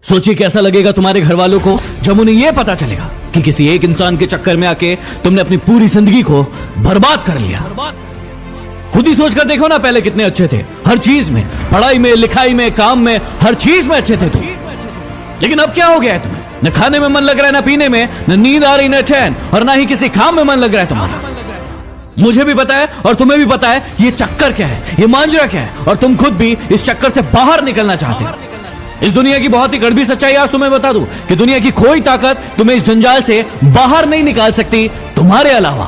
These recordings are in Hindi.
सोचिए कैसा लगेगा तुम्हारे घर वालों को जब उन्हें यह पता चलेगा कि किसी एक इंसान के चक्कर में आके तुमने अपनी पूरी जिंदगी को बर्बाद कर लिया। खुद ही सोच कर देखो ना, पहले कितने अच्छे थे हर चीज में, पढ़ाई में, लिखाई में, काम में, हर चीज में अच्छे थे तुम। लेकिन अब क्या हो गया है तुम्हें? न खाने में मन लग रहा है, न पीने में, न नींद आ रही, न चैन, और ना ही किसी काम में मन लग रहा है तुम्हारा। मुझे भी पता है और तुम्हें भी पता है ये चक्कर क्या है, ये मांजरा क्या है, और तुम खुद भी इस चक्कर से बाहर निकलना चाहते हो। इस दुनिया की बहुत ही कड़वी सच्चाई आज तुम्हें बता दूं कि दुनिया की कोई ताकत तुम्हें इस जंजाल से बाहर नहीं निकाल सकती तुम्हारे अलावा।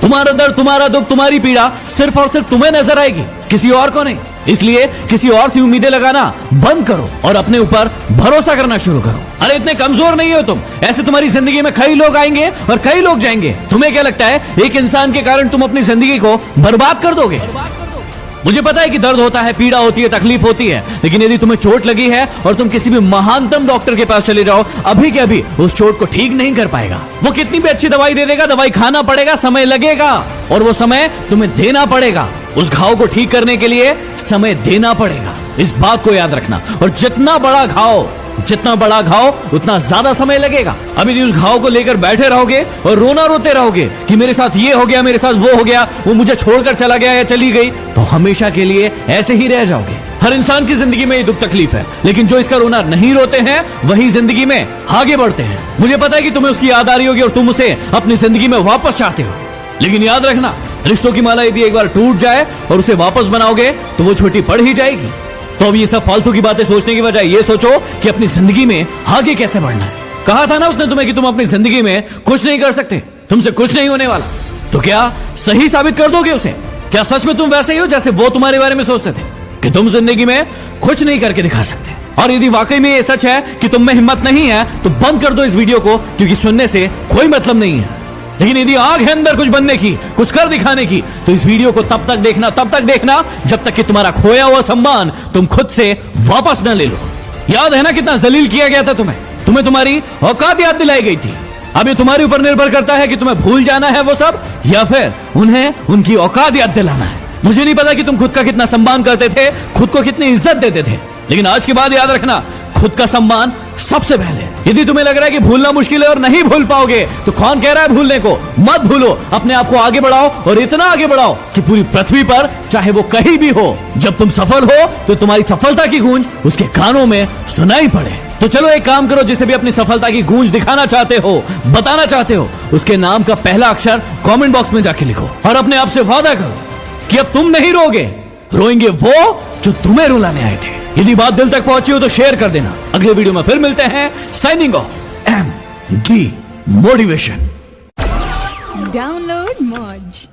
तुम्हारा दर्द, तुम्हारा दुख, तुम्हारी पीड़ा सिर्फ और सिर्फ तुम्हें नजर आएगी, किसी और को नहीं। इसलिए किसी और से उम्मीदें लगाना बंद करो और अपने ऊपर भरोसा करना शुरू करो। अरे इतने कमजोर नहीं हो तुम, ऐसे तुम्हारी जिंदगी में कई लोग आएंगे और कई लोग जाएंगे। तुम्हें क्या लगता है एक इंसान के कारण तुम अपनी जिंदगी को बर्बाद कर दोगे? मुझे पता है कि दर्द होता है, पीड़ा होती है, तकलीफ होती है, लेकिन यदि तुम्हें चोट लगी है और तुम किसी भी महानतम डॉक्टर के पास चले जाओ, अभी के अभी उस चोट को ठीक नहीं कर पाएगा। वो कितनी भी अच्छी दवाई दे देगा, दवाई खाना पड़ेगा, समय लगेगा, और वो समय तुम्हें देना पड़ेगा। उस घाव को ठीक करने के लिए समय देना पड़ेगा, इस बात को याद रखना। और जितना बड़ा घाव उतना ज्यादा समय लगेगा। अभी उस घाव को लेकर बैठे रहोगे और रोना रोते रहोगे कि मेरे साथ ये हो गया, मेरे साथ वो हो गया, वो मुझे छोड़कर चला गया या चली गई, तो हमेशा के लिए ऐसे ही रह जाओगे। हर इंसान की जिंदगी में ये दुख तकलीफ है, लेकिन जो इसका रोना नहीं रोते हैं वही जिंदगी में आगे बढ़ते हैं। मुझे पता है कि तुम्हें उसकी याद आ रही होगी और तुम उसे अपनी जिंदगी में वापस चाहते हो, लेकिन याद रखना, रिश्तों की माला यदि एक बार टूट जाए और उसे वापस बनाओगे तो वो छोटी पड़ ही जाएगी। तो अब ये सब फालतू की बातें सोचने की बजाय ये सोचो कि अपनी जिंदगी में आगे कैसे बढ़ना है। कहा था ना उसने तुम्हें कि तुम अपनी जिंदगी में कुछ नहीं कर सकते, तुमसे कुछ नहीं होने वाला। तो क्या सही साबित कर दोगे उसे? क्या सच में तुम वैसे ही हो जैसे वो तुम्हारे बारे में सोचते थे कि तुम जिंदगी में कुछ नहीं करके दिखा सकते? और यदि वाकई में ये सच है कि तुम में हिम्मत नहीं है तो बंद कर दो इस वीडियो को, क्योंकि सुनने से कोई मतलब नहीं है। लेकिन यदि आग है अंदर कुछ बनने की, कुछ कर दिखाने की, तो इस वीडियो को तब तक देखना जब तक कि तुम्हारा खोया हुआ सम्मान तुम खुद से वापस न ले लो। याद है ना कितना जलील किया गया था तुम्हें तुम्हारी औकात याद दिलाई गई थी। अब ये तुम्हारे ऊपर निर्भर करता है कि तुम्हें भूल जाना है वो सब, या फिर उन्हें उनकी औकात याद दिलाना है। मुझे नहीं पता कि तुम खुद का कितना सम्मान करते थे, खुद को कितनी इज्जत देते थे, लेकिन आज के बाद याद रखना, खुद का सम्मान सबसे पहले। यदि तुम्हें लग रहा है कि भूलना मुश्किल है और नहीं भूल पाओगे, तो कौन कह रहा है भूलने को? मत भूलो, अपने आप को आगे बढ़ाओ, और इतना आगे बढ़ाओ कि पूरी पृथ्वी पर चाहे वो कहीं भी हो, जब तुम सफल हो तो तुम्हारी सफलता की गूंज उसके कानों में सुनाई पड़े। तो चलो एक काम करो, जिसे भी अपनी सफलता की गूंज दिखाना चाहते हो, बताना चाहते हो, उसके नाम का पहला अक्षर कमेंट बॉक्स में जाके लिखो और अपने आप से वादा करो कि अब तुम नहीं रोगे, रोएंगे वो जो तुम्हें रुलाने आए थे। यदि बात दिल तक पहुंची हो तो शेयर कर देना। अगले वीडियो में फिर मिलते हैं। Signing off, MD motivation. Download Moj.